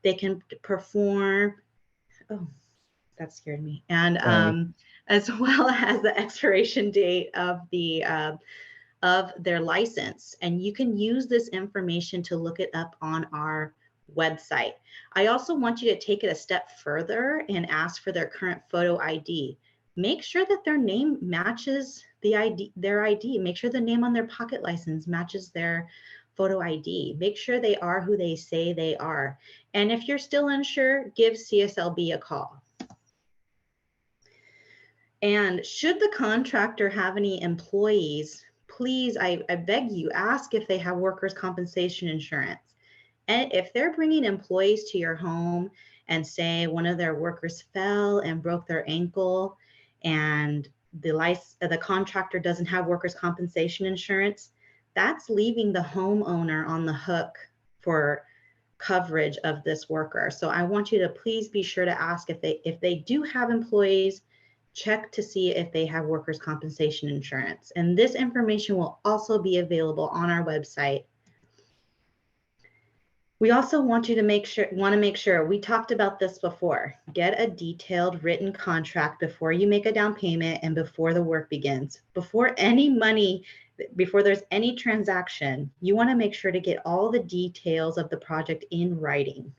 They can perform, oh, that scared me. And as well as the expiration date of their license. And you can use this information to look it up on our website. I also want you to take it a step further and ask for their current photo ID. Make sure that their name matches their ID. Make sure the name on their pocket license matches their photo ID. Make sure they are who they say they are. And if you're still unsure, give CSLB a call. And should the contractor have any employees, please, I beg you, ask if they have workers' compensation insurance. And if they're bringing employees to your home and say one of their workers fell and broke their ankle and the contractor doesn't have workers' compensation insurance, that's leaving the homeowner on the hook for coverage of this worker. So I want you to please be sure to ask if they do have employees, check to see if they have workers' compensation insurance. And this information will also be available on our website. We also want to make sure, we talked about this before, get a detailed written contract before you make a down payment and before the work begins. Before there's any transaction, you want to make sure to get all the details of the project in writing.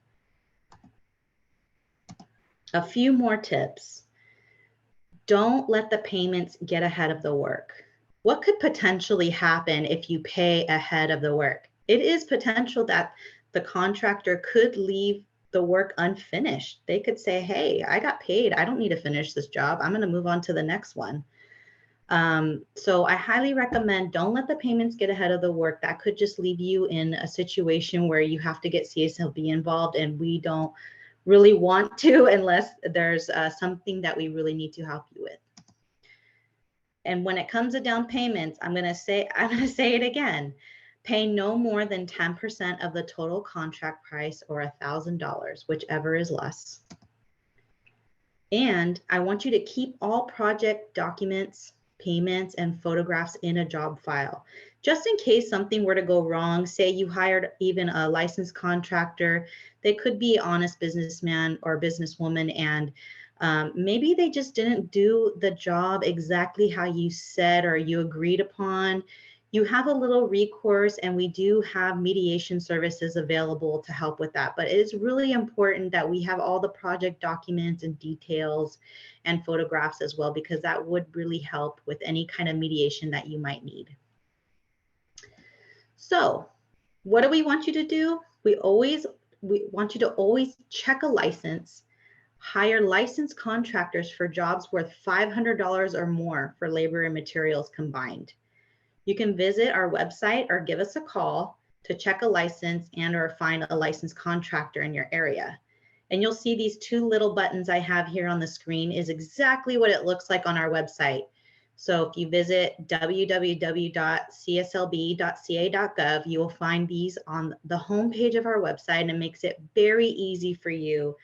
A few more tips. Don't let the payments get ahead of the work. What could potentially happen if you pay ahead of the work? It is potential that the contractor could leave the work unfinished. They could say, hey, I got paid. I don't need to finish this job. I'm going to move on to the next one. So I highly recommend don't let the payments get ahead of the work. That could just leave you in a situation where you have to get CSLB involved, and we don't really want to unless there's something that we really need to help you with. And when it comes to down payments, I'm going to say it again. Pay no more than 10% of the total contract price or $1,000, whichever is less. And I want you to keep all project documents, payments, and photographs in a job file. Just in case something were to go wrong, say you hired even a licensed contractor, they could be an honest businessman or businesswoman, and maybe they just didn't do the job exactly how you said or you agreed upon. You have a little recourse, and we do have mediation services available to help with that. But it is really important that we have all the project documents and details and photographs as well, because that would really help with any kind of mediation that you might need. So what do we want you to do? We want you to always check a license, hire licensed contractors for jobs worth $500 or more for labor and materials combined. You can visit our website or give us a call to check a license and or find a licensed contractor in your area. And you'll see these two little buttons I have here on the screen is exactly what it looks like on our website. So if you visit www.cslb.ca.gov, you will find these on the homepage of our website, and it makes it very easy for you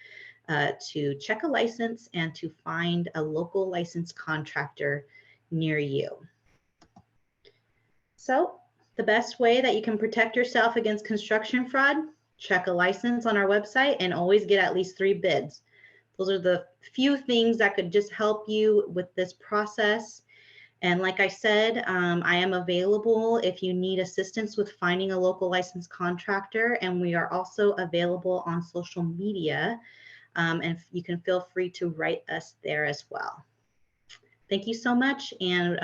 to check a license and to find a local licensed contractor near you. So the best way that you can protect yourself against construction fraud, check a license on our website and always get at least 3 bids. Those are the few things that could just help you with this process. And like I said, I am available if you need assistance with finding a local licensed contractor, and we are also available on social media, and you can feel free to write us there as well. Thank you so much, and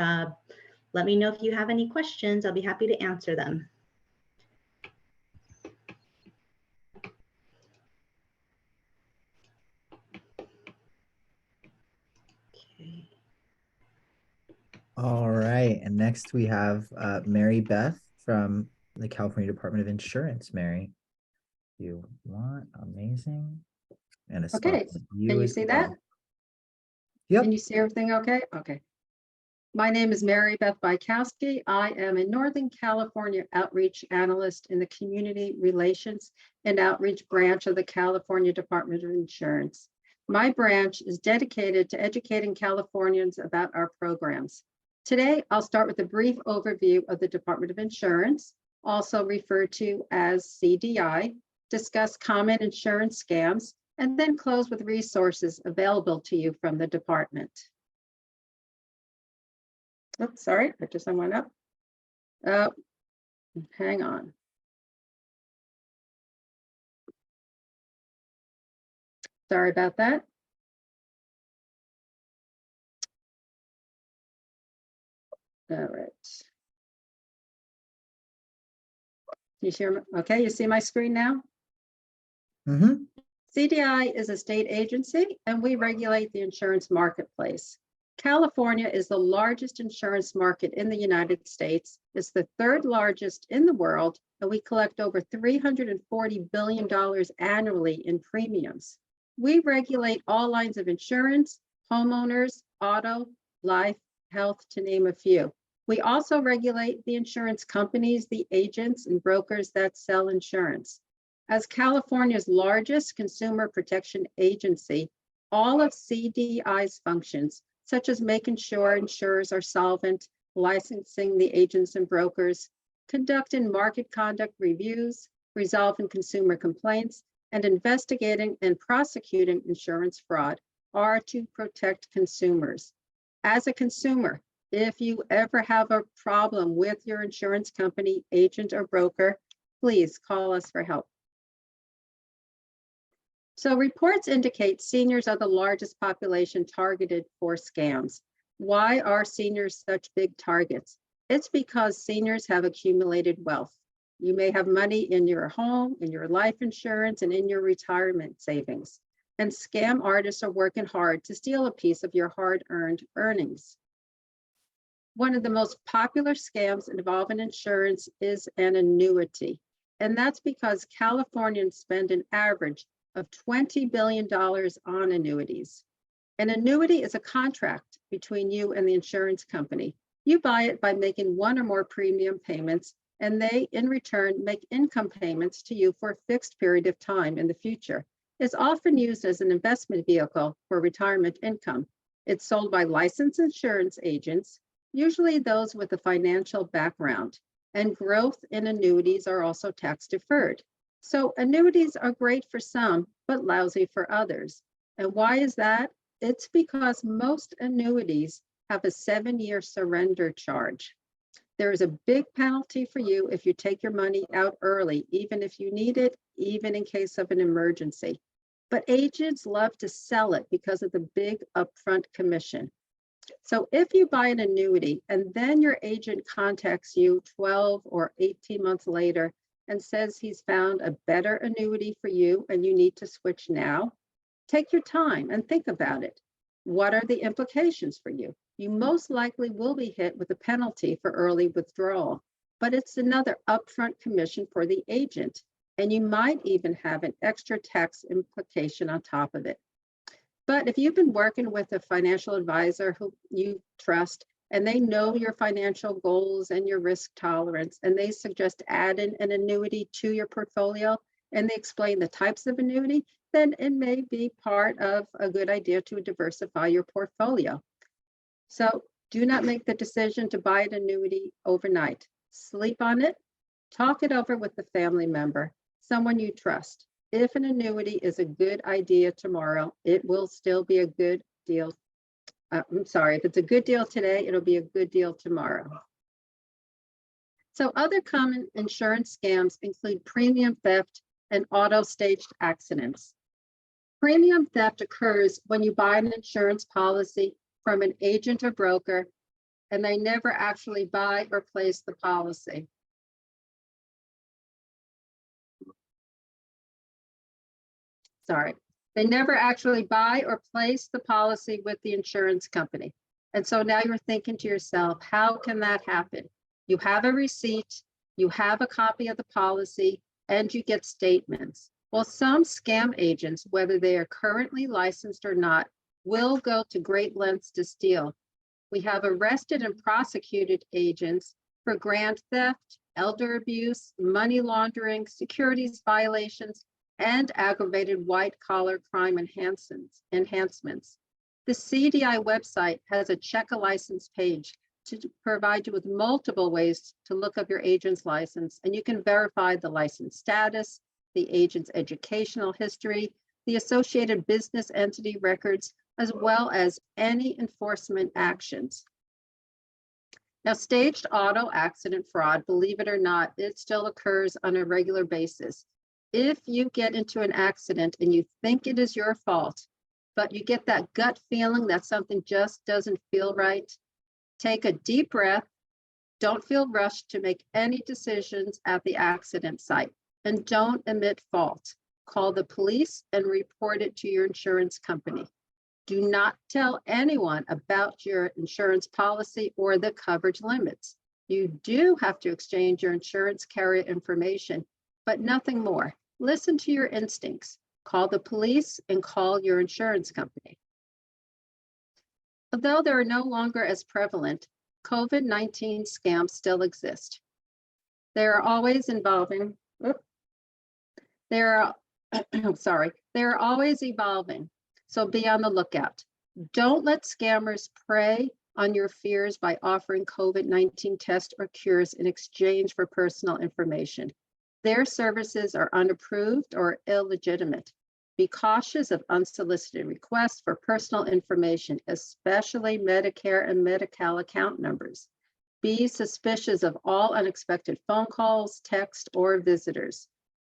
let me know if you have any questions. I'll be happy to answer them. Okay. All right, and next we have Mary Beth from the California Department of Insurance. Mary, you want amazing. And a Okay, can you see that? Yep. Can you see everything okay? Okay. My name is Mary Beth Bykowski. I am a Northern California outreach analyst in the Community Relations and Outreach branch of the California Department of Insurance. My branch is dedicated to educating Californians about our programs. Today, I'll start with a brief overview of the Department of Insurance, also referred to as CDI, discuss common insurance scams, and then close with resources available to you from the department. Oops, sorry, I just went up. Hang on. Sorry about that. All right. You hear, okay, you see my screen now? Mhm. CDI is a state agency and we regulate the insurance marketplace. California is the largest insurance market in the United States. It's the third largest in the world, and we collect over $340 billion annually in premiums. We regulate all lines of insurance, homeowners, auto, life, health, to name a few. We also regulate the insurance companies, the agents and brokers that sell insurance. As California's largest consumer protection agency, all of CDI's functions, such as making sure insurers are solvent, licensing the agents and brokers, conducting market conduct reviews, resolving consumer complaints, and investigating and prosecuting insurance fraud, are to protect consumers. As a consumer, if you ever have a problem with your insurance company, agent, or broker, please call us for help. So reports indicate seniors are the largest population targeted for scams. Why are seniors such big targets? It's because seniors have accumulated wealth. You may have money in your home, in your life insurance, and in your retirement savings. And scam artists are working hard to steal a piece of your hard-earned earnings. One of the most popular scams involving insurance is an annuity. And that's because Californians spend an average of $20 billion on annuities. An annuity is a contract between you and the insurance company. You buy it by making one or more premium payments, and they, in return, make income payments to you for a fixed period of time in the future. It's often used as an investment vehicle for retirement income. It's sold by licensed insurance agents, usually those with a financial background, and growth in annuities are also tax deferred. So annuities are great for some, but lousy for others. And why is that? It's because most annuities have a 7-year surrender charge. There is a big penalty for you if you take your money out early, even if you need it, even in case of an emergency. But agents love to sell it because of the big upfront commission. So if you buy an annuity and then your agent contacts you 12 or 18 months later and says he's found a better annuity for you and you need to switch now, take your time and think about it. What are the implications for you? You most likely will be hit with a penalty for early withdrawal, but it's another upfront commission for the agent, and you might even have an extra tax implication on top of it. But if you've been working with a financial advisor who you trust, and they know your financial goals and your risk tolerance, and they suggest adding an annuity to your portfolio, and they explain the types of annuity, then it may be part of a good idea to diversify your portfolio. So do not make the decision to buy an annuity overnight. Sleep on it, talk it over with a family member, someone you trust. If an annuity is a good idea tomorrow, it will still be a good deal. If it's a good deal today, it'll be a good deal tomorrow. So other common insurance scams include premium theft and auto staged accidents. Premium theft occurs when you buy an insurance policy from an agent or broker, and they never actually buy or place the policy. They never actually buy or place the policy with the insurance company. And so now you're thinking to yourself, how can that happen? You have a receipt, you have a copy of the policy, and you get statements. Well, some scam agents, whether they are currently licensed or not, will go to great lengths to steal. We have arrested and prosecuted agents for grand theft, elder abuse, money laundering, securities violations, and aggravated white-collar crime enhancements. The CDI website has a check a license page to provide you with multiple ways to look up your agent's license, and you can verify the license status, the agent's educational history, the associated business entity records, as well as any enforcement actions. Now, staged auto accident fraud, believe it or not, it still occurs on a regular basis. If you get into an accident and you think it is your fault, but you get that gut feeling that something just doesn't feel right, take a deep breath. Don't feel rushed to make any decisions at the accident site, and don't admit fault. Call the police and report it to your insurance company. Do not tell anyone about your insurance policy or the coverage limits. You do have to exchange your insurance carrier information, but nothing more. Listen to your instincts. Call the police and call your insurance company. Although they are no longer as prevalent, COVID-19 scams still exist. They are always involving, they're always evolving. So be on the lookout. Don't let scammers prey on your fears by offering COVID-19 tests or cures in exchange for personal information. Their services are unapproved or illegitimate. Be cautious of unsolicited requests for personal information, especially Medicare and Medi-Cal account numbers. Be suspicious of all unexpected phone calls, text, or visitors.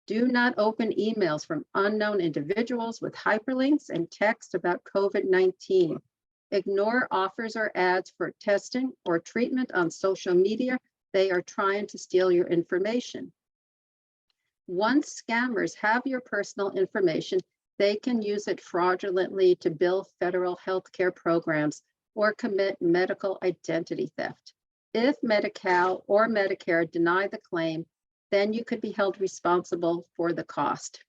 Do not open emails from unknown individuals with hyperlinks and text about COVID-19. Ignore offers or ads for testing or treatment on social media. They are trying to steal your information. Once scammers have your personal information, they can use it fraudulently to bill federal healthcare programs or commit medical identity theft. If Medi-Cal or Medicare deny the claim, then you could be held responsible for the cost.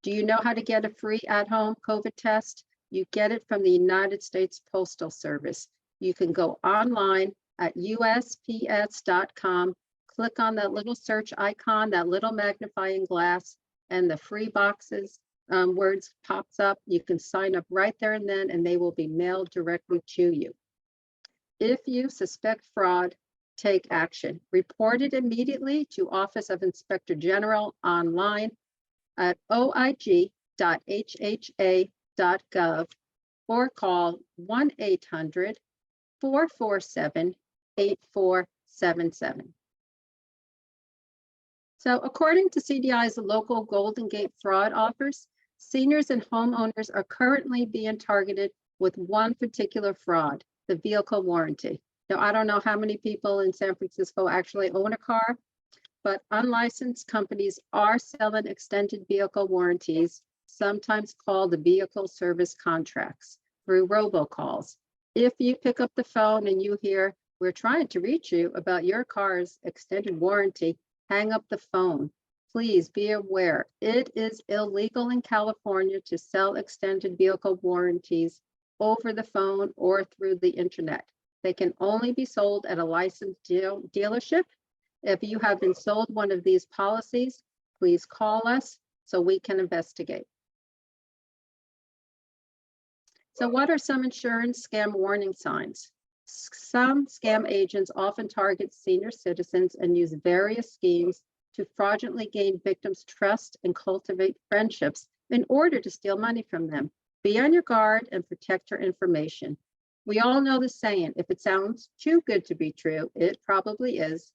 Do you know how to get a free at-home COVID test? You get it from the United States Postal Service. You can go online at USPS.com, click on that little search icon, that little magnifying glass, and the free boxes words pops up. You can sign up right there and then, and they will be mailed directly to you. If you suspect fraud, take action. Report it immediately to Office of Inspector General online at oig.hha.gov or call 1-800-447-8477. So according to CDI's local Golden Gate fraud offers, seniors and homeowners are currently being targeted with one particular fraud, the vehicle warranty. Now, I don't know how many people in San Francisco actually own a car, but unlicensed companies are selling extended vehicle warranties, sometimes called the vehicle service contracts, through robocalls. If you pick up the phone and you hear, "We're trying to reach you about your car's extended warranty," hang up the phone. Please be aware, it is illegal in California to sell extended vehicle warranties over the phone or through the internet. They can only be sold at a licensed dealership. If you have been sold one of these policies, please call us so we can investigate. So what are some insurance scam warning signs? Some scam agents often target senior citizens and use various schemes to fraudulently gain victims' trust and cultivate friendships in order to steal money from them. Be on your guard and protect your information. We all know the saying, if it sounds too good to be true, it probably is.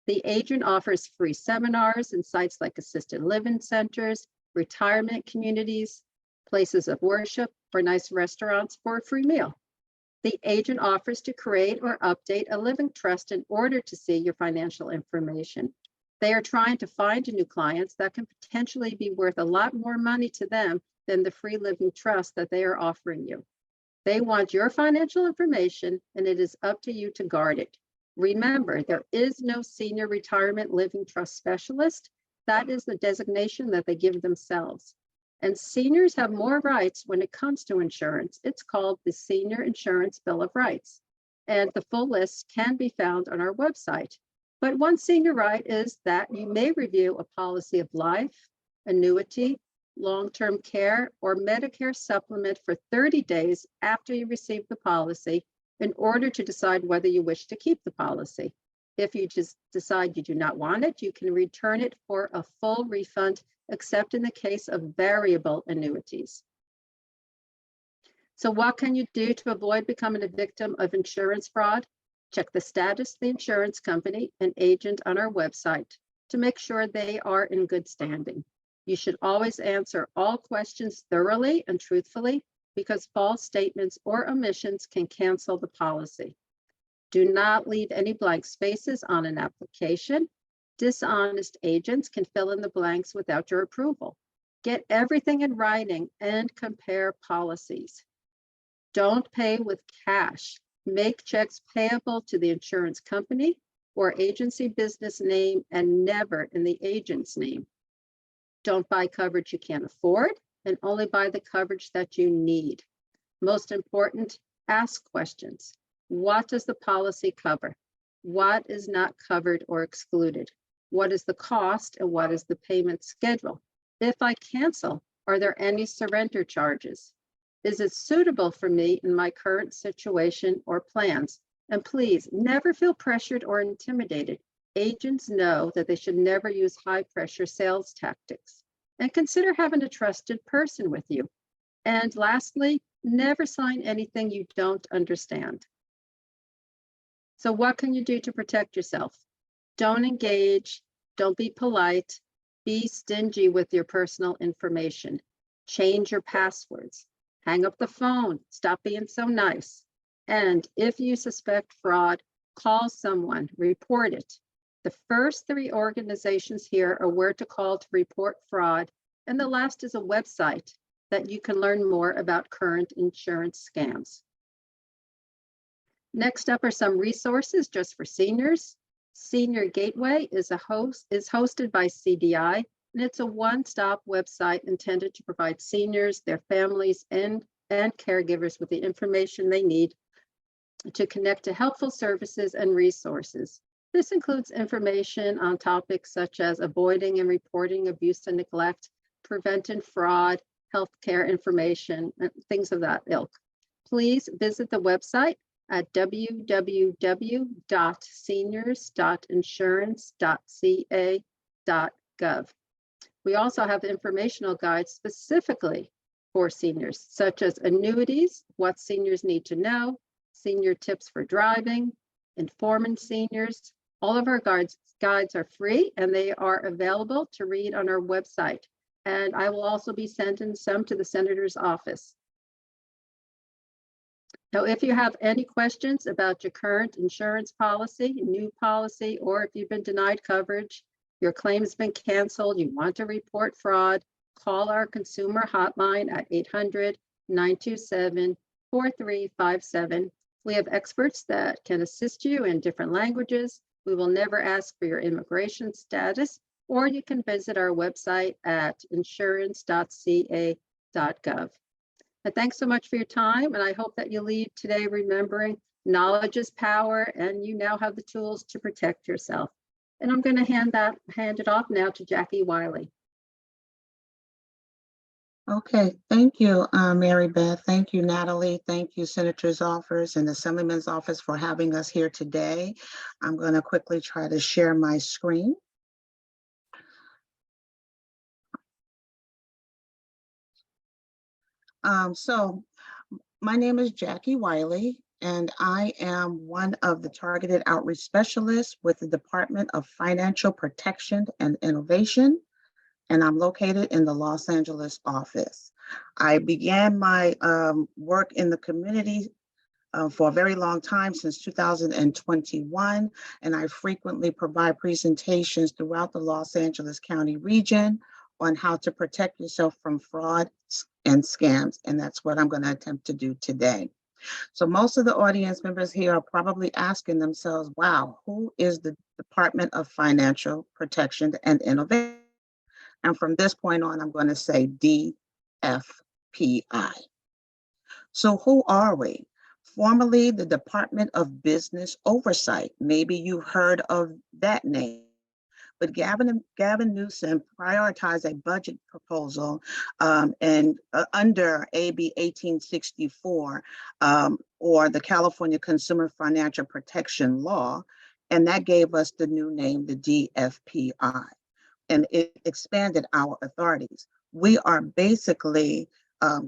The agent offers free seminars in sites like assisted living centers, retirement communities, places of worship, or nice restaurants for a free meal. The agent offers to create or update a living trust in order to see your financial information. They are trying to find new clients that can potentially be worth a lot more money to them than the free living trust that they are offering you. They want your financial information, and it is up to you to guard it. Remember, there is no senior retirement living trust specialist. That is the designation that they give themselves. And seniors have more rights when it comes to insurance. It's called the Senior Insurance Bill of Rights. And the full list can be found on our website. But one senior right is that you may review a policy of life, annuity, long-term care, or Medicare supplement for 30 days after you receive the policy in order to decide whether you wish to keep the policy. If you just decide you do not want it, you can return it for a full refund except in the case of variable annuities. So what can you do to avoid becoming a victim of insurance fraud? Check the status of the insurance company and agent on our website to make sure they are in good standing. You should always answer all questions thoroughly and truthfully because false statements or omissions can cancel the policy. Do not leave any blank spaces on an application. Dishonest agents can fill in the blanks without your approval. Get everything in writing and compare policies. Don't pay with cash. Make checks payable to the insurance company or agency business name and never in the agent's name. Don't buy coverage you can't afford and only buy the coverage that you need. Most important, ask questions. What does the policy cover? What is not covered or excluded? What is the cost and what is the payment schedule? If I cancel, are there any surrender charges? Is it suitable for me in my current situation or plans? And please never feel pressured or intimidated. Agents know that they should never use high pressure sales tactics. And consider having a trusted person with you. And lastly, never sign anything you don't understand. So what can you do to protect yourself? Don't engage, don't be polite, be stingy with your personal information. Change your passwords. Hang up the phone, stop being so nice. And if you suspect fraud, call someone, report it. The first 3 organizations here are where to call to report fraud, and the last is a website that you can learn more about current insurance scams. Next up are some resources just for seniors. Senior Gateway is hosted by CDI, and it's a one-stop website intended to provide seniors, their families, and caregivers with the information they need to connect to helpful services and resources. This includes information on topics such as avoiding and reporting abuse and neglect, preventing fraud, healthcare information, and things of that ilk. Please visit the website at www.seniors.insurance.ca.gov. We also have informational guides specifically for seniors, such as annuities, what seniors need to know, senior tips for driving, informing seniors. All of our guides are free and they are available to read on our website. And I will also be sending some to the Senator's office. Now, if you have any questions about your current insurance policy, new policy, or if you've been denied coverage, your claim has been canceled, you want to report fraud, call our consumer hotline at 800-927-4357. We have experts that can assist you in different languages. We will never ask for your immigration status, or you can visit our website at insurance.ca.gov. And thanks so much for your time, and I hope that you leave today remembering knowledge is power, and you now have the tools to protect yourself. And I'm going to hand it off now to Jackie Wiley. Okay, thank you, Mary Beth. Thank you, Natalie. Thank you, Senator's office and Assemblyman's office for having us here today. I'm going to quickly try to share my screen. So my name is Jackie Wiley, and I am one of the targeted outreach specialists with the Department of Financial Protection and Innovation, and I'm located in the Los Angeles office. I began my work in the community for a very long time, since 2021, and I frequently provide presentations throughout the Los Angeles County region on how to protect yourself from fraud and scams, and that's what I'm going to attempt to do today. So most of the audience members here are probably asking themselves, wow, who is the Department of Financial Protection and Innovation? And from this point on, I'm going to say DFPI. So who are we? Formerly the Department of Business Oversight. Maybe you've heard of that name. But Gavin Newsom prioritized a budget proposal under AB 1864 or the California Consumer Financial Protection Law, and that gave us the new name, the DFPI. and it expanded our authorities. We are basically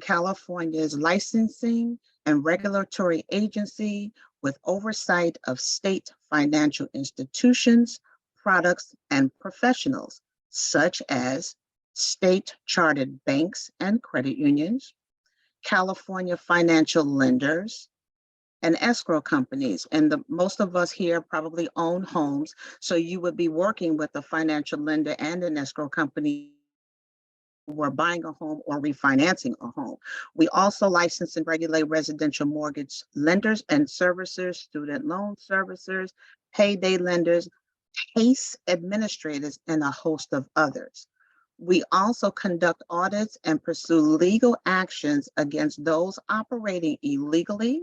California's licensing and regulatory agency with oversight of state financial institutions, products, and professionals, such as state chartered banks and credit unions, California financial lenders, and escrow companies. And most of us here probably own homes. So you would be working with a financial lender and an escrow company who are buying a home or refinancing a home. We also license and regulate residential mortgage lenders and servicers, student loan servicers, payday lenders, case administrators, and a host of others. We also conduct audits and pursue legal actions against those operating illegally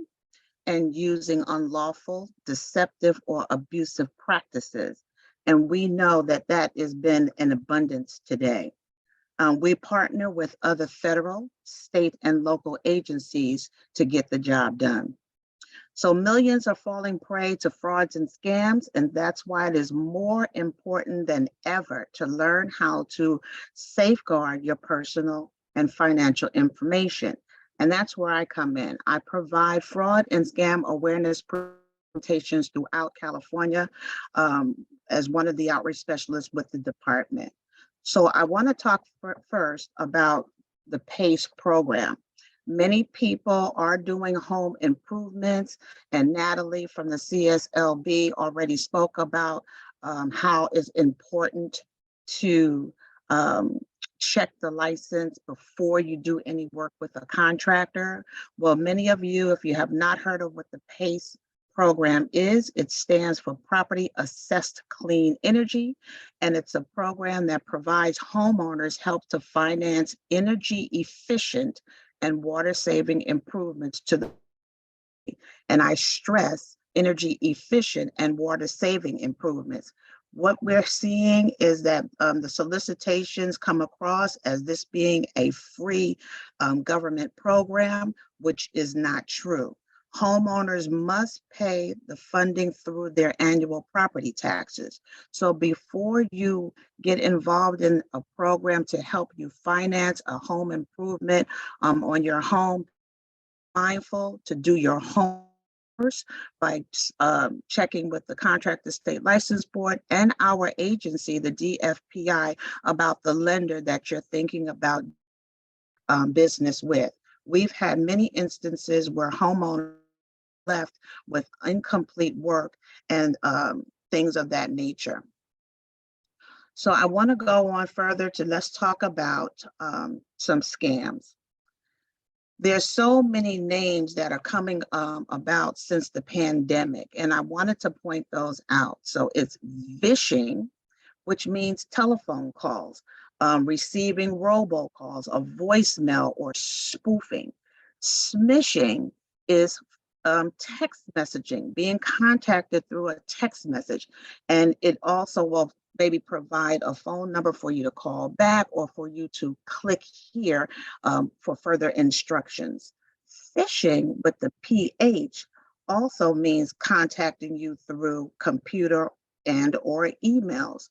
and using unlawful, deceptive, or abusive practices. And we know that that has been in abundance today. We partner with other federal, state, and local agencies to get the job done. So millions are falling prey to frauds and scams, and that's why it is more important than ever to learn how to safeguard your personal and financial information. And that's where I come in. I provide fraud and scam awareness presentations throughout California as one of the outreach specialists with the department. So I want to talk first about the PACE program. Many people are doing home improvements, and Natalie from the CSLB already spoke about how it's important to check the license before you do any work with a contractor. Well, many of you, if you have not heard of what the PACE program is, it stands for Property Assessed Clean Energy, and it's a program that provides homeowners help to finance energy efficient and water saving improvements to the, and I stress energy efficient and water saving improvements. What we're seeing is that the solicitations come across as this being a free government program, which is not true. Homeowners must pay the funding through their annual property taxes. So before you get involved in a program to help you finance a home improvement on your home, mindful to do your homework first by checking with the Contractor State License Board and our agency, the DFPI, about the lender that you're thinking about business with. We've had many instances where homeowners left with incomplete work and things of that nature. So I want to go on further to let's talk about some scams. There's so many names that are coming about since the pandemic, and I wanted to point those out. So it's vishing, which means telephone calls, receiving robocalls, a voicemail, or spoofing. Smishing is text messaging, being contacted through a text message. And it also will maybe provide a phone number for you to call back or for you to click here for further instructions. Phishing with the PH also means contacting you through computer and or emails.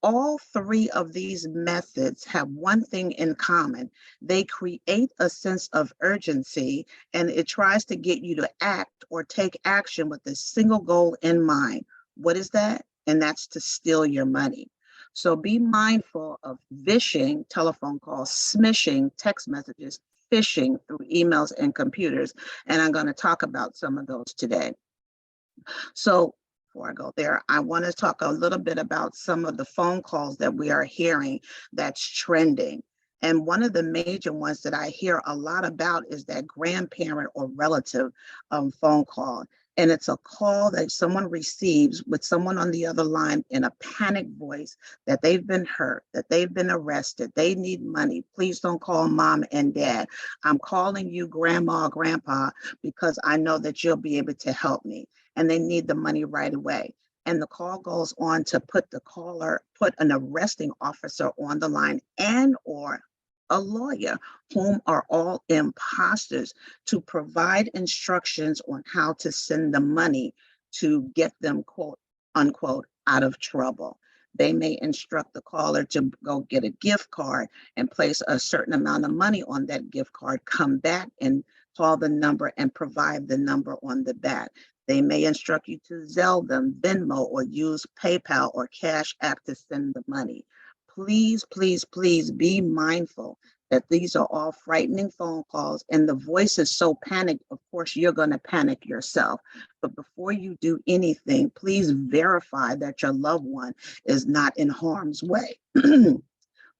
All three of these methods have one thing in common. They create a sense of urgency, and it tries to get you to act or take action with a single goal in mind. What is that? And that's to steal your money. So be mindful of vishing, telephone calls, smishing, text messages, phishing through emails and computers. And I'm going to talk about some of those today. So before I go there, I want to talk a little bit about some of the phone calls that we are hearing that's trending. And one of the major ones that I hear a lot about is that grandparent or relative phone call. And it's a call that someone receives with someone on the other line in a panic voice that they've been hurt, that they've been arrested, they need money. Please don't call mom and dad. I'm calling you grandma or grandpa because I know that you'll be able to help me. And they need the money right away. And the call goes on to put an arresting officer on the line and or a lawyer, whom are all imposters, to provide instructions on how to send the money to get them, quote unquote, out of trouble. they may instruct the caller to go get a gift card and place a certain amount of money on that gift card, come back and call the number and provide the number on the back. They may instruct you to Zelle them, Venmo, or use PayPal or Cash App to send the money. Please, please, please be mindful that these are all frightening phone calls, and the voice is so panicked, of course, you're going to panic yourself. But before you do anything, please verify that your loved one is not in harm's way.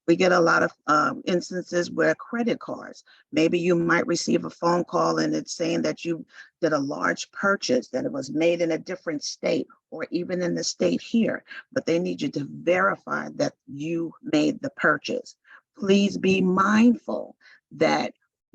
We get a lot of instances where credit cards, maybe you might receive a phone call and it's saying that you did a large purchase, that it was made in a different state or even in the state here, but they need you to verify that you made the purchase. Please be mindful that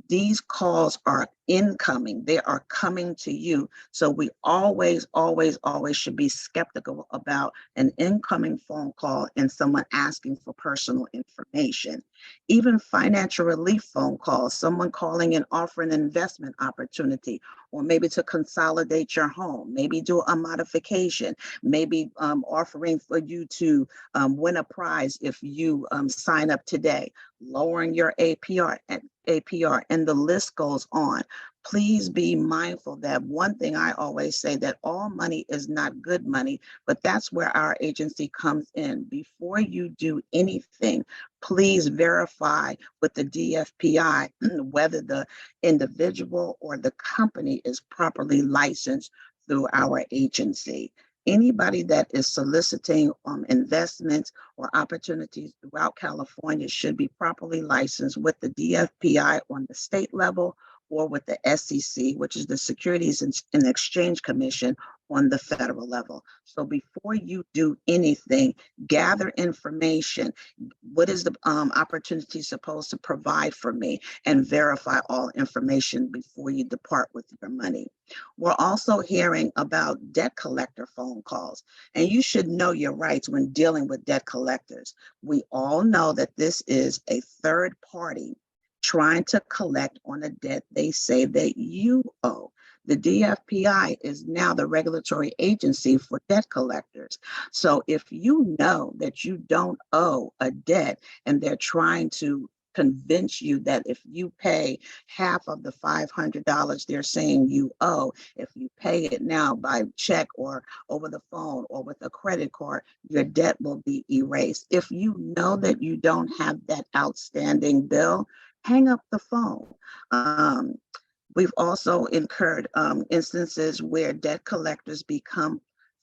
these calls are incoming. They are coming to you. So we always, always, always should be skeptical about an incoming phone call and someone asking for personal information. Even financial relief phone calls, someone calling and offering an investment opportunity, or maybe to consolidate your home, maybe do a modification, maybe offering for you to win a prize if you sign up today, lowering your APR, and the list goes on. Please be mindful that one thing I always say, that all money is not good money, but that's where our agency comes in. Before you do anything, please verify with the DFPI whether the individual or the company is properly licensed through our agency. Anybody that is soliciting investments or opportunities throughout California should be properly licensed with the DFPI on the state level or with the SEC, which is the Securities and Exchange Commission on the federal level. So before you do anything, gather information. What is the opportunity supposed to provide for me? And verify all information before you depart with your money. We're also hearing about debt collector phone calls, and you should know your rights when dealing with debt collectors. We all know that this is a third party trying to collect on a debt they say that you owe. The DFPI is now the regulatory agency for debt collectors. So if you know that you don't owe a debt and they're trying to convince you that if you pay half of the $500 they're saying you owe, if you pay it now by check or over the phone or with a credit card, your debt will be erased. If you know that you don't have that outstanding bill, hang up the phone. We've also incurred instances where debt collectors become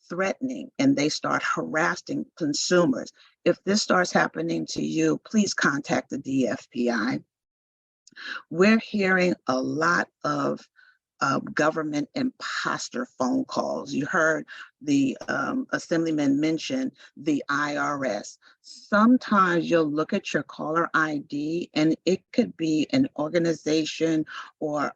threatening and they start harassing consumers. If this starts happening to you, please contact the DFPI. We're hearing a lot of government imposter phone calls. You heard the assemblyman mention the IRS. Sometimes you'll look at your caller ID and it could be an organization or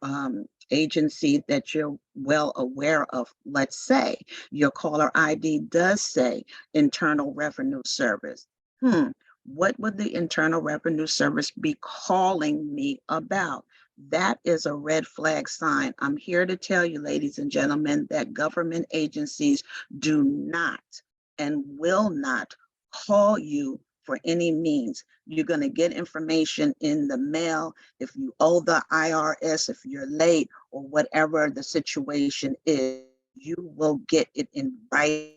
agency that you're well aware of. Let's say your caller ID does say Internal Revenue Service. What would the Internal Revenue Service be calling me about? That is a red flag sign. I'm here to tell you, ladies and gentlemen, that government agencies do not and will not call you for any means. You're going to get information in the mail if you owe the IRS, if you're late, or whatever the situation is. You will get it in writing.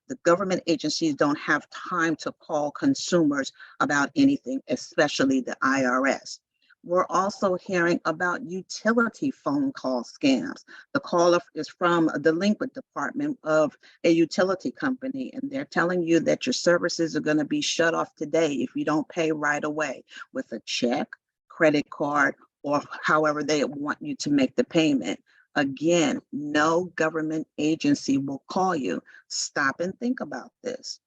The government agencies don't have time to call consumers about anything, especially the IRS. We're also hearing about utility phone call scams. The caller is from a delinquent department of a utility company, and they're telling you that your services are going to be shut off today if you don't pay right away with a check, credit card, or however they want you to make the payment. Again, no government agency will call you. Stop and think about this.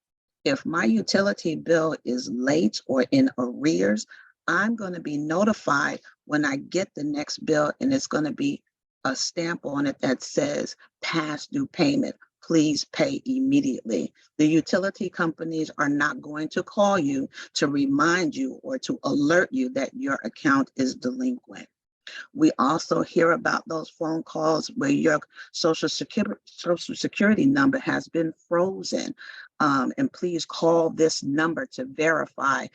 If my utility bill is late or in arrears, I'm going to be notified when I get the next bill, and it's going to be a stamp on it that says past due payment. Please pay immediately. The utility companies are not going to call you to remind you or to alert you that your account is delinquent. We also hear about those phone calls where your social security number has been frozen. And please call this number to verify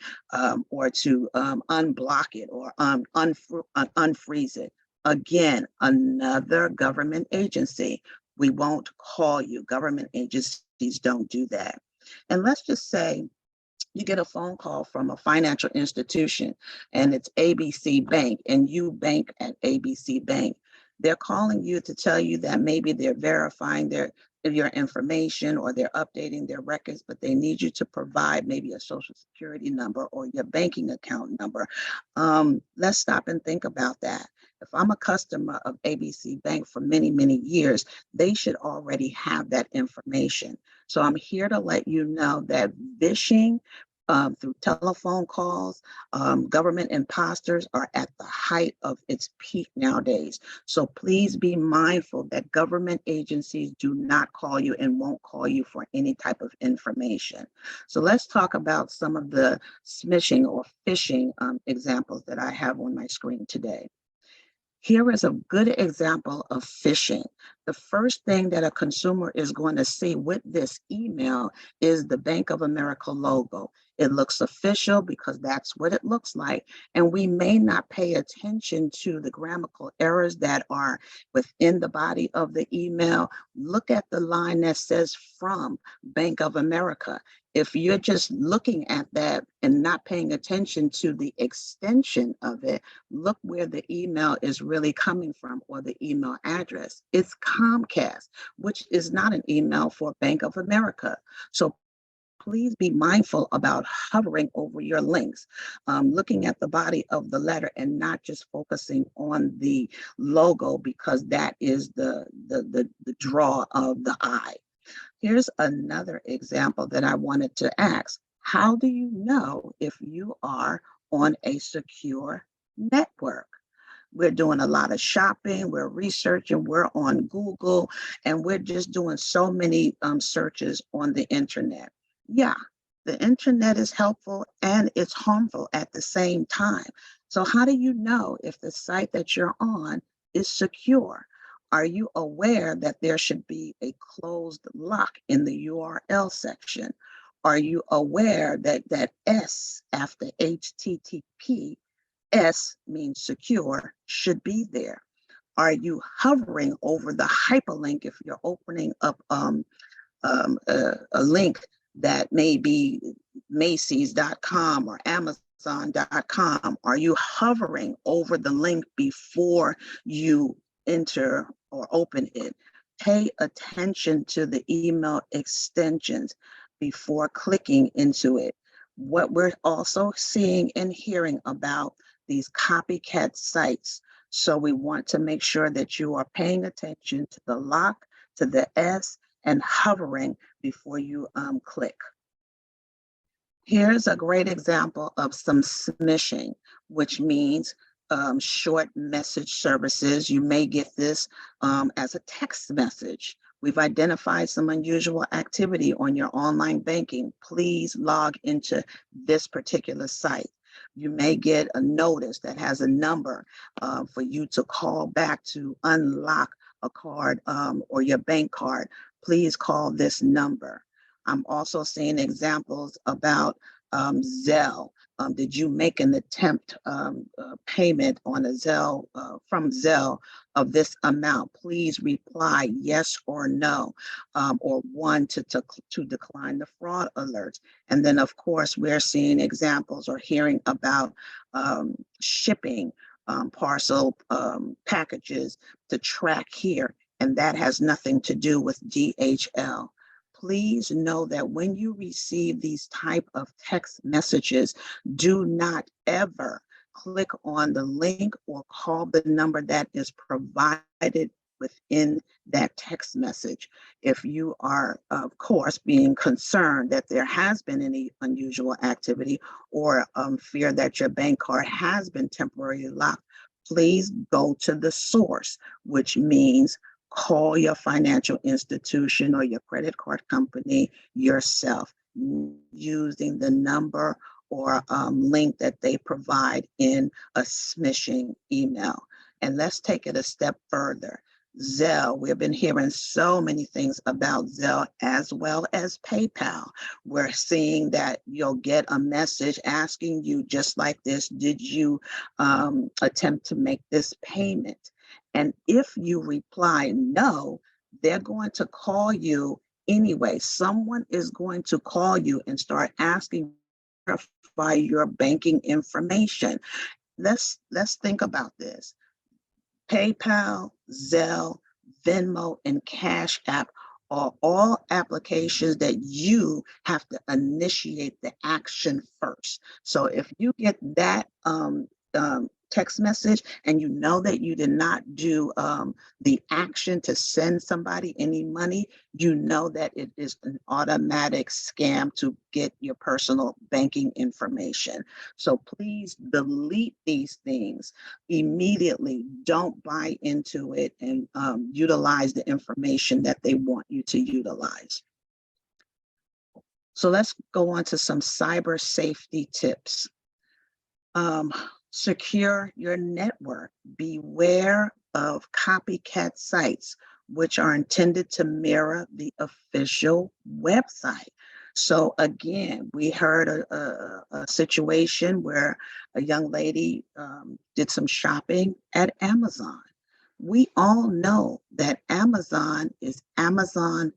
or to unblock it or unfreeze it. Again, another government agency. We won't call you. Government agencies don't do that. And let's just say you get a phone call from a financial institution and it's ABC Bank and you bank at ABC Bank. They're calling you to tell you that maybe they're verifying your information or they're updating their records, but they need you to provide maybe a social security number or your banking account number. Let's stop and think about that. If I'm a customer of ABC Bank for many, many years, they should already have that information. So I'm here to let you know that phishing through telephone calls, government imposters are at the height of its peak nowadays. So please be mindful that government agencies do not call you and won't call you for any type of information. So let's talk about some of the smishing or phishing examples that I have on my screen today. Here is a good example of phishing. The first thing that a consumer is going to see with this email is the Bank of America logo. It looks official because that's what it looks like. And we may not pay attention to the grammatical errors that are within the body of the email. Look at the line that says from Bank of America. If you're just looking at that and not paying attention to the extension of it, look where the email is really coming from or the email address. It's Comcast, which is not an email for Bank of America. So please be mindful about hovering over your links, looking at the body of the letter and not just focusing on the logo because that is the draw of the eye. Here's another example that I wanted to ask. How do you know if you are on a secure network? We're doing a lot of shopping, we're researching, we're on Google, and we're just doing so many searches on the internet. Yeah, the internet is helpful and it's harmful at the same time. So how do you know if the site that you're on is secure? Are you aware that there should be a closed lock in the URL section? Are you aware that that S after HTTP, S means secure, should be there? Are you hovering over the hyperlink if you're opening up a link that may be Macy's.com or Amazon.com? Are you hovering over the link before you enter or open it? Pay attention to the email extensions before clicking into it. What we're also seeing and hearing about these copycat sites. So we want to make sure that you are paying attention to the lock, to the S, and hovering before you click. Here's a great example of some smishing, which means short message services. You may get this as a text message. We've identified some unusual activity on your online banking. Please log into this particular site. You may get a notice that has a number for you to call back to unlock a card or your bank card. Please call this number. I'm also seeing examples about Zelle. Did you make an attempt payment on a Zelle from Zelle of this amount? Please reply yes or no, or one to decline the fraud alerts. And then, of course, we're seeing examples or hearing about shipping parcel packages to track here, and that has nothing to do with DHL. Please know that when you receive these type of text messages, do not ever click on the link or call the number that is provided within that text message. If you are, of course, being concerned that there has been any unusual activity or fear that your bank card has been temporarily locked, please go to the source, which means call your financial institution or your credit card company yourself using the number or link that they provide in a smishing email. And let's take it a step further. Zelle, we've been hearing so many things about Zelle as well as PayPal. We're seeing that you'll get a message asking you just like this, did you attempt to make this payment? And if you reply no, they're going to call you anyway. Someone is going to call you and start asking to verify your banking information. Let's think about this. PayPal, Zelle, Venmo, and Cash App are all applications that you have to initiate the action first. So if you get that text message and you know that you did not do the action to send somebody any money, you know that it is an automatic scam to get your personal banking information. So please delete these things immediately. Don't buy into it and utilize the information that they want you to utilize. So let's go on to some cyber safety tips. Secure your network. Beware of copycat sites, which are intended to mirror the official website. So again, we heard a situation where a young lady did some shopping at Amazon. We all know that Amazon is Amazon.com.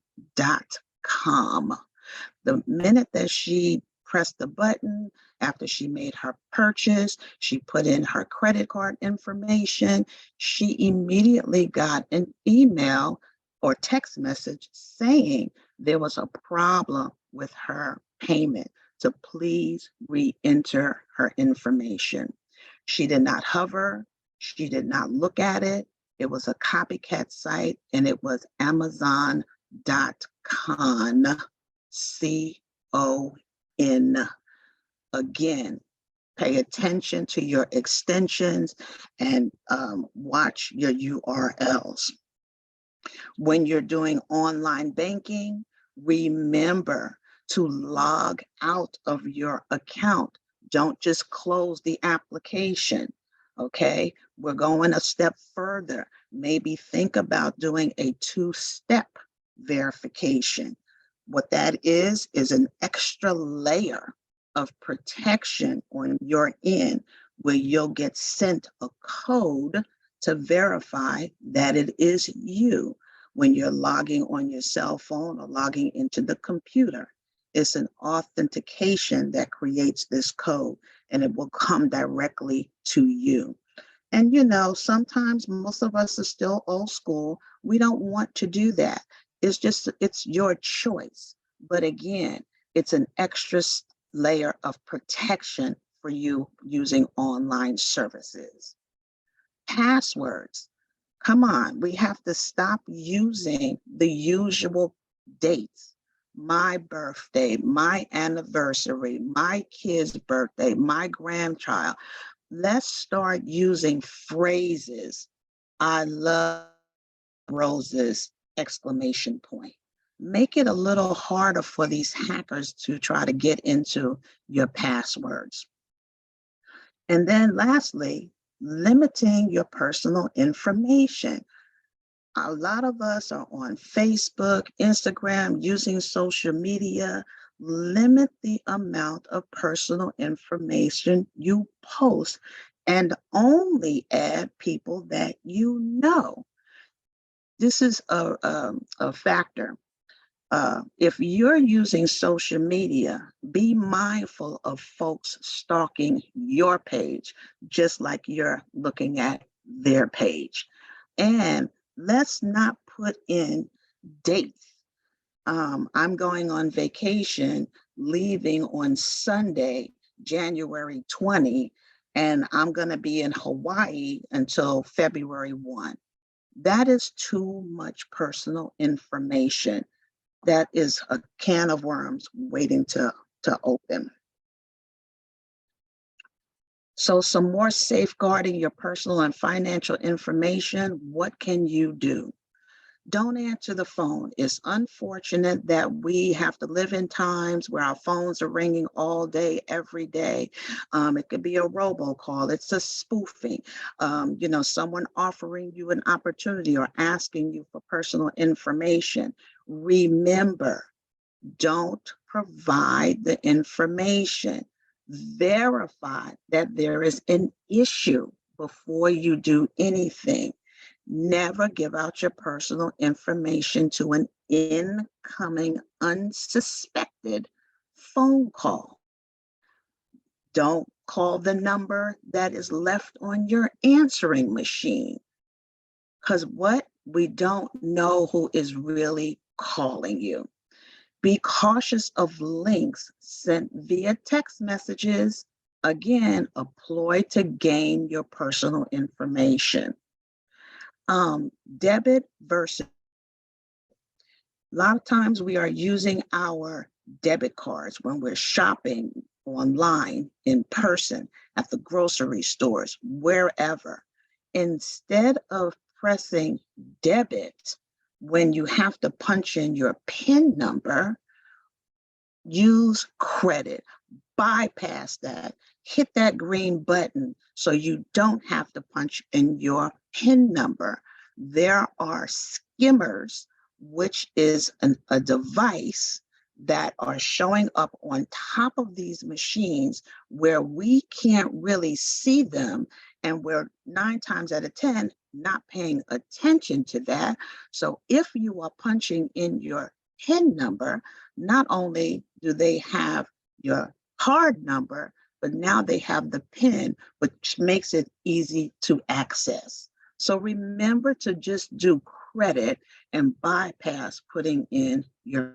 The minute that she pressed the button, after she made her purchase, she put in her credit card information, she immediately got an email or text message saying there was a problem with her payment, to please re-enter her information. She did not hover, she did not look at it. It was a copycat site, and it was Amazon.con. C-O-N. Again, pay attention to your extensions and watch your URLs. When you're doing online banking, remember to log out of your account. Don't just close the application, okay? We're going a step further. Maybe think about doing a two-step verification. What that is an extra layer of protection on your end, where you'll get sent a code to verify that it is you when you're logging on your cell phone or logging into the computer. It's an authentication that creates this code, and it will come directly to you. And you know, sometimes most of us are still old school. We don't want to do that. It's your choice. But again, it's an extra layer of protection for you using online services. Passwords. Come on, we have to stop using the usual dates. My birthday, my anniversary, my kid's birthday, my grandchild. Let's start using phrases. I love roses, exclamation point. Make it a little harder for these hackers to try to get into your passwords. And then lastly, limiting your personal information. A lot of us are on Facebook, Instagram, using social media. Limit the amount of personal information you post and only add people that you know. This is a factor. If you're using social media, be mindful of folks stalking your page, just like you're looking at their page. And let's not put in dates. I'm going on vacation, leaving on Sunday, January 20, and I'm going to be in Hawaii until February 1. That is too much personal information. That is a can of worms waiting to open. So some more safeguarding your personal and financial information. What can you do? don't answer the phone. It's unfortunate that we have to live in times where our phones are ringing all day, every day. It could be a robocall. It's a spoofing. Someone offering you an opportunity or asking you for personal information. Remember, don't provide the information. Verify that there is an issue before you do anything. Never give out your personal information to an incoming, unsuspected phone call. Don't call the number that is left on your answering machine. Because we don't know who is really calling you. Be cautious of links sent via text messages, again, a ploy to gain your personal information. Debit versus, a lot of times we are using our debit cards when we're shopping online, in person, at the grocery stores, wherever. Instead of pressing debit when you have to punch in your PIN number, use credit. Bypass that. Hit that green button so you don't have to punch in your PIN number. There are skimmers, which is a device that are showing up on top of these machines where we can't really see them, and we're 9 times out of 10 not paying attention to that. So if you are punching in your PIN number, not only do they have your card number, but now they have the PIN, which makes it easy to access. So remember to just do credit and bypass putting in your.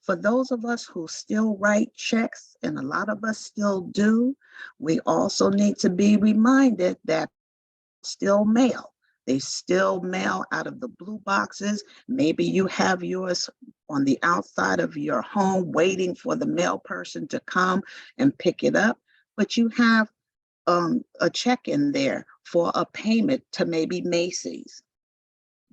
For those of us who still write checks, and a lot of us still do, we also need to be reminded that still mail. They still mail out of the blue boxes. Maybe you have yours on the outside of your home waiting for the mail person to come and pick it up, but you have a check in there for a payment to maybe Macy's.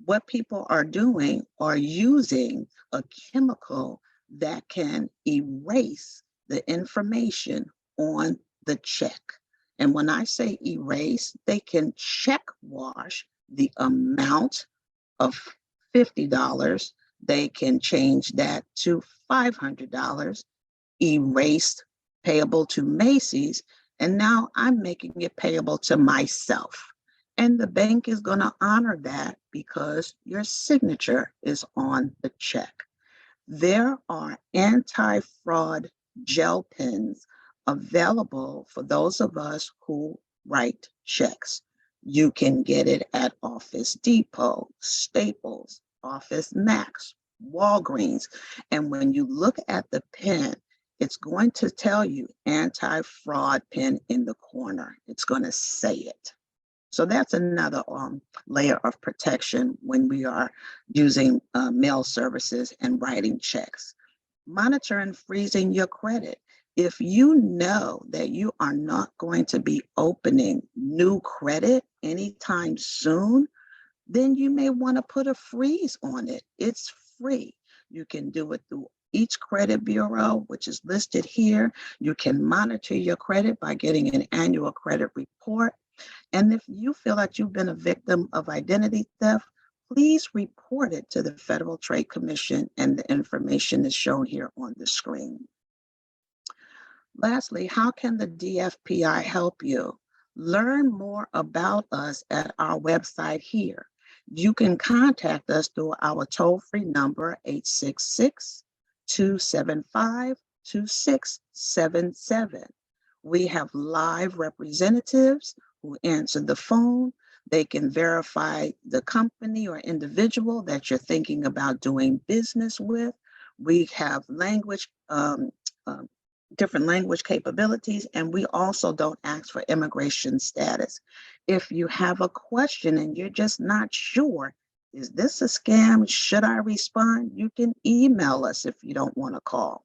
What people are doing are using a chemical that can erase the information on the check. And when I say erase, they can check wash the amount of $50. They can change that to $500, erased, payable to Macy's, and now I'm making it payable to myself. And the bank is going to honor that because your signature is on the check. There are anti-fraud gel pens available for those of us who write checks. You can get it at Office Depot, Staples, Office Max, Walgreens. And when you look at the pen, it's going to tell you anti-fraud pen in the corner. It's going to say it. So that's another layer of protection when we are using mail services and writing checks. Monitor and freezing your credit. If you know that you are not going to be opening new credit anytime soon, then you may want to put a freeze on it. It's free. You can do it through each credit bureau, which is listed here. You can monitor your credit by getting an annual credit report. And if you feel that you've been a victim of identity theft, please report it to the Federal Trade Commission, and the information is shown here on the screen. Lastly, how can the DFPI help you? Learn more about us at our website here. You can contact us through our toll-free number, 866-275-2677. We have live representatives who answer the phone. They can verify the company or individual that you're thinking about doing business with. We have different language capabilities, and we also don't ask for immigration status. If you have a question and you're just not sure, is this a scam? Should I respond? You can email us if you don't want to call.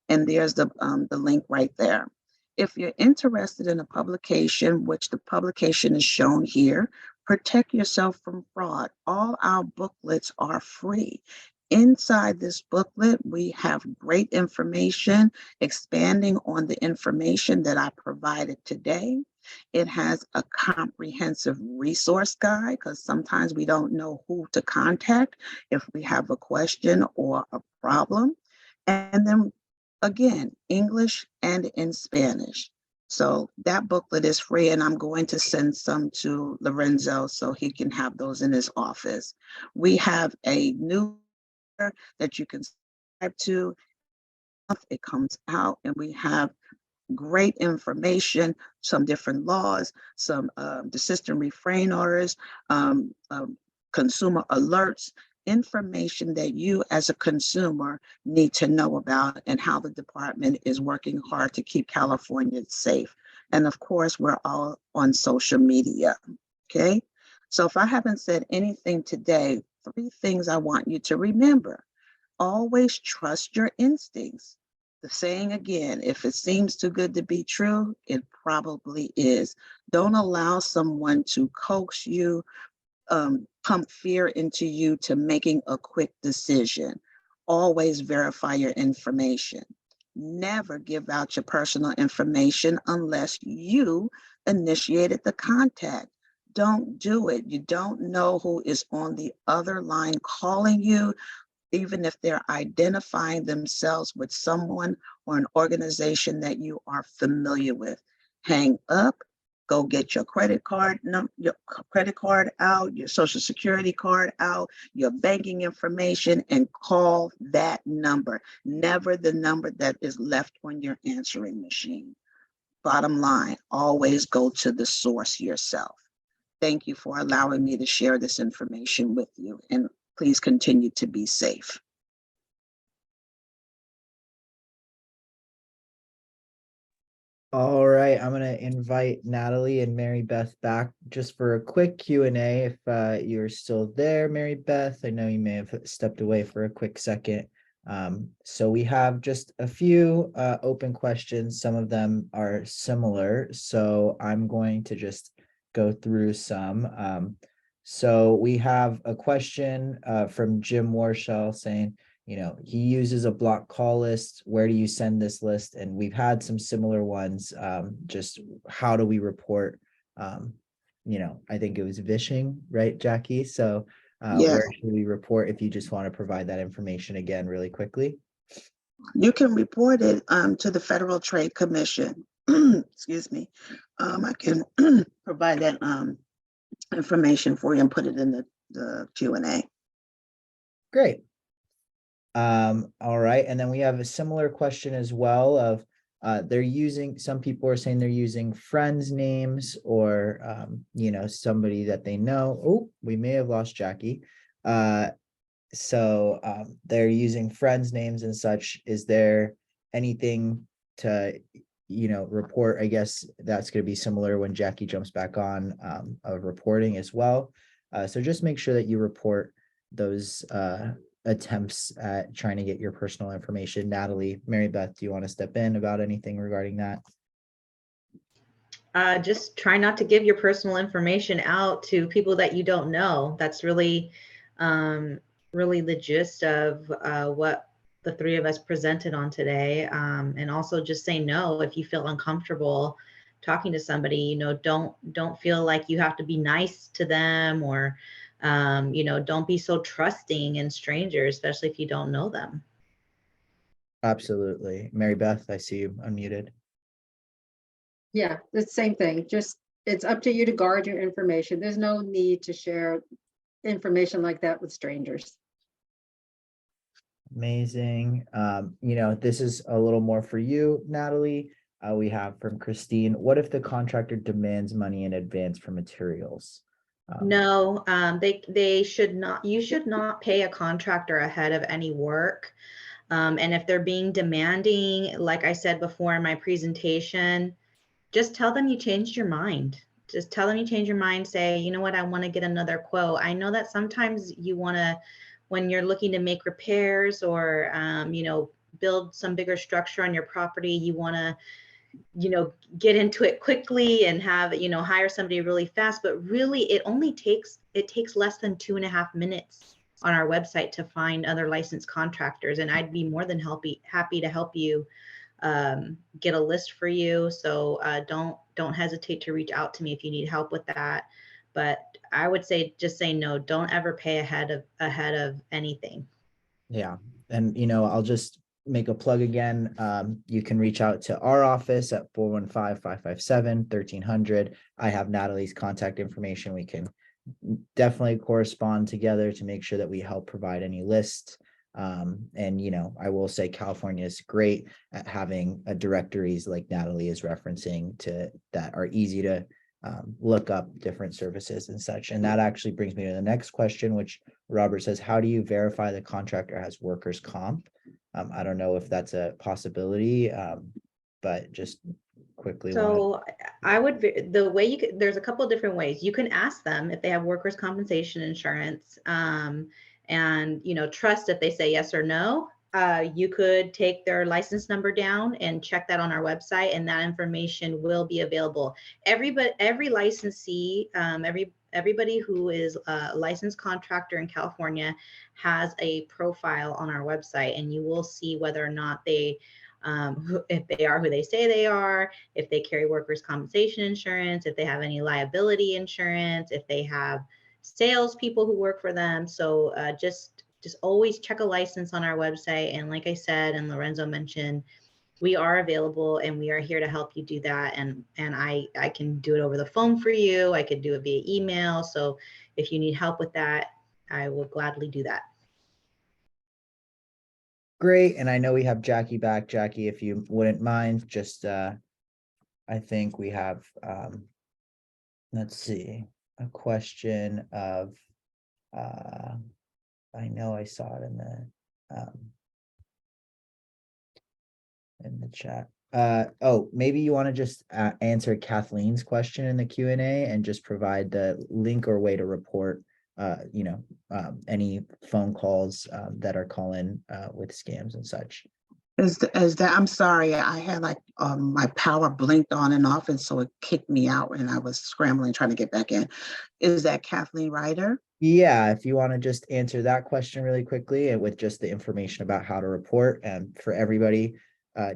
And there's the link right there. If you're interested in a publication, which the publication is shown here, Protect yourself from fraud. All our booklets are free. Inside this booklet, we have great information expanding on the information that I provided today. It has a comprehensive resource guide because sometimes we don't know who to contact if we have a question or a problem. And then again, English and in Spanish. So that booklet is free, and I'm going to send some to Lorenzo so he can have those in his office. We have a new that you can subscribe to. It comes out, and we have great information, some different laws, some desist and refrain orders, consumer alerts, information that you as a consumer need to know about, and how the department is working hard to keep California safe. And of course, we're all on social media, okay? So if I haven't said anything today, 3 things I want you to remember. Always trust your instincts. The saying again, if it seems too good to be true, it probably is. Don't allow someone to coax you, pump fear into you to making a quick decision. Always verify your information. Never give out your personal information unless you initiated the contact. Don't do it. You don't know who is on the other line calling you, even if they're identifying themselves with someone or an organization that you are familiar with. Hang up, go get your credit card out, your social security card out, your banking information, and call that number. Never the number that is left on your answering machine. Bottom line, always go to the source yourself. Thank you for allowing me to share this information with you, and please continue to be safe. All right, I'm gonna invite Natalie and Mary Beth back just for a quick Q&A if you're still there, Mary Beth. I know you may have stepped away for a quick second. So we have just a few open questions. Some of them are similar, so I'm going to just go through some. So we have a question from Jim Warshall saying, he uses a block call list. Where do you send this list? And we've had some similar ones. Just how do we report? I think it was vishing, right, Jackie? So Yes, where should we report if you just want to provide that information again really quickly? you can report it to the Federal Trade Commission. Excuse me. I can provide that information for you and put it in the Q&A. Great. All right, and then we have a similar question as well of some people are saying they're using friends' names or somebody that they know. Oh, we may have lost Jackie. So they're using friends' names and such. Is there anything to report? I guess that's going to be similar when Jackie jumps back on of reporting as well. So just make sure that you report those attempts at trying to get your personal information. Natalie, Mary Beth, do you want to step in about anything regarding that? Just try not to give your personal information out to people that you don't know. That's really, really the gist of what the 3 of us presented on today. And also just say no if you feel uncomfortable talking to somebody. Don't feel like you have to be nice to them, or don't be so trusting in strangers, especially if you don't know them. Absolutely. Mary Beth, I see you unmuted. Yeah, the same thing. Just, it's up to you to guard your information. There's no need to share information like that with strangers. Amazing. This is a little more for you, Natalie. We have from Christine, what if the contractor demands money in advance for materials? No, they should not. You should not pay a contractor ahead of any work. And if they're being demanding, like I said before in my presentation, just tell them you changed your mind. Just tell them you changed your mind. Say, you know what, I want to get another quote. I know that sometimes you want to, when you're looking to make repairs or, build some bigger structure on your property, you want to get into it quickly and have, hire somebody really fast, but really it takes less than 2.5 minutes on our website to find other licensed contractors. And I'd be more than happy to help you get a list for you. So don't hesitate to reach out to me if you need help with that. But I would just say no, don't ever pay ahead of anything. Yeah. And, I'll just make a plug again. You can reach out to our office at 415-557-1300. I have Natalie's contact information. We can definitely correspond together to make sure that we help provide any lists. And, I will say California is great at having directories like Natalie is referencing that are easy to look up different services and such. And that actually brings me to the next question, which Robert says, how do you verify the contractor has workers' comp? I don't know if that's a possibility, but just quickly. So there's a couple of different ways. You can ask them if they have workers' compensation insurance, and trust if they say yes or no. You could take their license number down and check that on our website, and that information will be available. Every licensee, everybody who is a licensed contractor in California has a profile on our website, and you will see whether or not if they are who they say they are, if they carry workers' compensation insurance, if they have any liability insurance, if they have salespeople who work for them. So just always check a license on our website. And like I said, and Lorenzo mentioned, we are available and we are here to help you do that. And I can do it over the phone for you. I could do it via email. So if you need help with that, I will gladly do that. Great. And I know we have Jackie back. Jackie, if you wouldn't mind, just I think we have let's see, a question of I know I saw it in the chat. Maybe you want to just answer Kathleen's question in the Q&A and just provide the link or way to report any phone calls that are calling with scams and such. Is that, I'm sorry, I had my power blinked on and off, and so it kicked me out and I was scrambling trying to get back in. Is that Kathleen Ryder? Yeah, if you want to just answer that question really quickly and with just the information about how to report. And for everybody,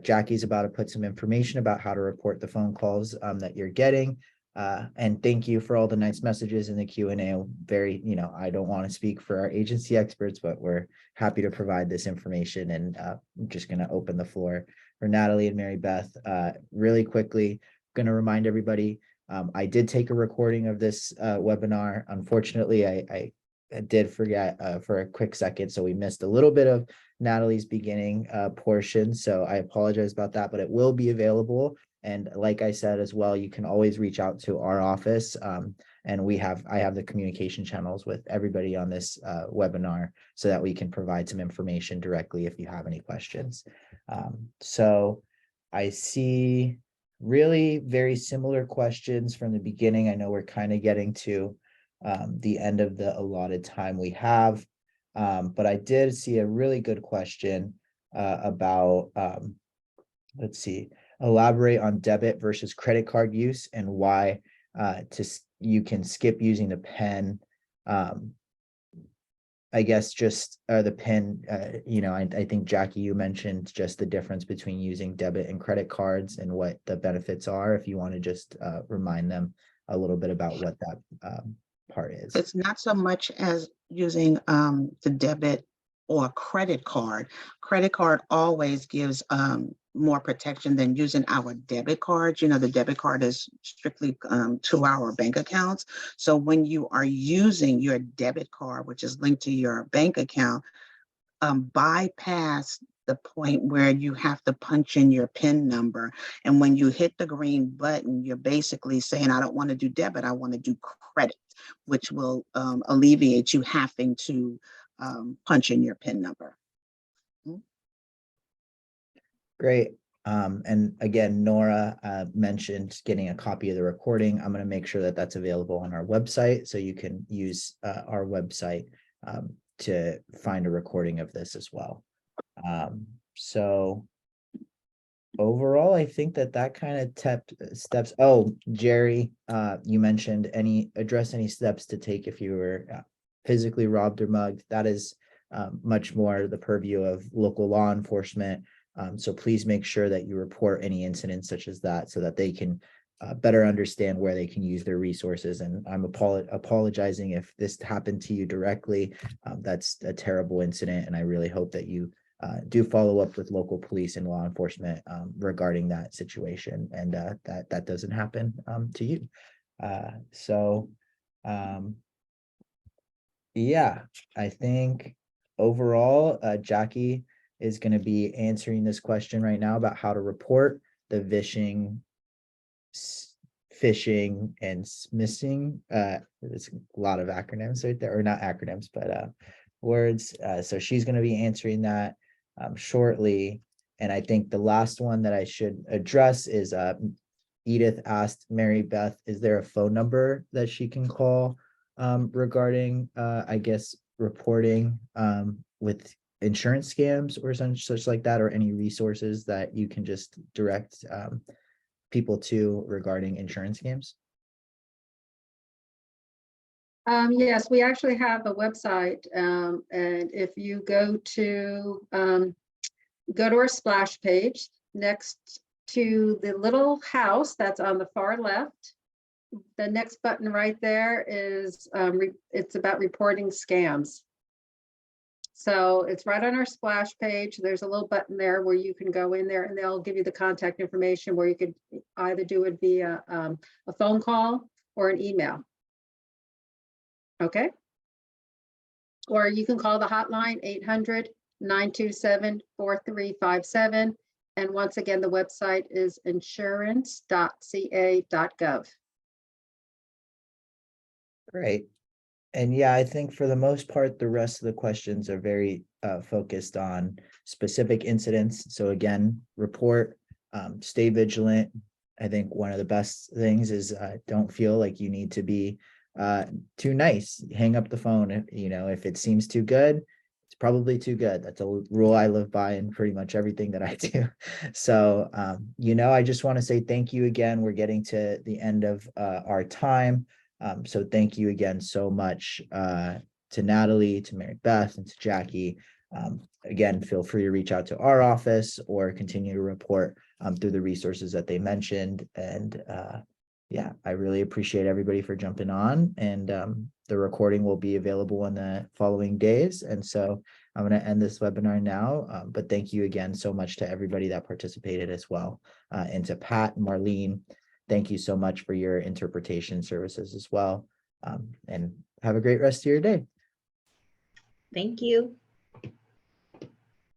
Jackie's about to put some information about how to report the phone calls that you're getting. And thank you for all the nice messages in the Q&A. I don't want to speak for our agency experts, but we're happy to provide this information. And I'm just going to open the floor for Natalie and Mary Beth. Really quickly, going to remind everybody, I did take a recording of this webinar. Unfortunately, I did forget for a quick second, so we missed a little bit of Natalie's beginning portion. So I apologize about that, but it will be available. And like I said as well, you can always reach out to our office. And I have the communication channels with everybody on this webinar so that we can provide some information directly if you have any questions. So I see really very similar questions from the beginning. I know we're kind of getting to the end of the allotted time we have, but I did see a really good question about, let's see, elaborate on debit versus credit card use and why you can skip using the pen. I guess just the PIN, I think Jackie, you mentioned just the difference between using debit and credit cards and what the benefits are. If you want to just remind them a little bit about what that part is. It's not so much as using the debit or credit card. Credit card always gives more protection than using our debit cards. The debit card is strictly to our bank accounts. So when you are using your debit card, which is linked to your bank account, bypass the point where you have to punch in your PIN number. And when you hit the green button, you're basically saying, I don't want to do debit, I want to do credit, which will alleviate you having to punch in your PIN number. Great. And again, Nora mentioned getting a copy of the recording. I'm going to make sure that that's available on our website, so you can use our website to find a recording of this as well. So overall, I think that kind of steps. Oh, Jerry, you mentioned address any steps to take if you were physically robbed or mugged. That is much more the purview of local law enforcement. So please make sure that you report any incidents such as that so that they can better understand where they can use their resources. And I'm apologizing if this happened to you directly. That's a terrible incident, and I really hope that you do follow up with local police and law enforcement regarding that situation, and that doesn't happen to you. So yeah, I think overall, Jackie is going to be answering this question right now about how to report the phishing and smishing. There's a lot of acronyms right there, or not acronyms, but words. So she's going to be answering that shortly. And I think the last one that I should address is Edith asked Mary Beth, is there a phone number that she can call regarding, I guess, reporting with insurance scams or such like that, or any resources that you can just direct people to regarding insurance scams? Yes, we actually have a website, and if you go to our splash page, next to the little house that's on the far left, the next button right there is it's about reporting scams. So it's right on our splash page. There's a little button there where you can go in there, and they'll give you the contact information where you could either do it via a phone call or an email. Okay. Or you can call the hotline 800-927-4357. And once again, the website is insurance.ca.gov. Great. And yeah, I think for the most part, the rest of the questions are very focused on specific incidents. So again, report, stay vigilant. I think one of the best things is don't feel like you need to be too nice. Hang up the phone. If it seems too good, it's probably too good. That's a rule I live by in pretty much everything that I do. So, I just want to say thank you again. We're getting to the end of our time. So thank you again so much to Natalie, to Mary Beth, and to Jackie. Again, feel free to reach out to our office or continue to report through the resources that they mentioned. And yeah, I really appreciate everybody for jumping on, and the recording will be available in the following days. And so I'm going to end this webinar now, but thank you again so much to everybody that participated as well. And to Pat and Marlene, thank you so much for your interpretation services as well. And have a great rest of your day. Thank you.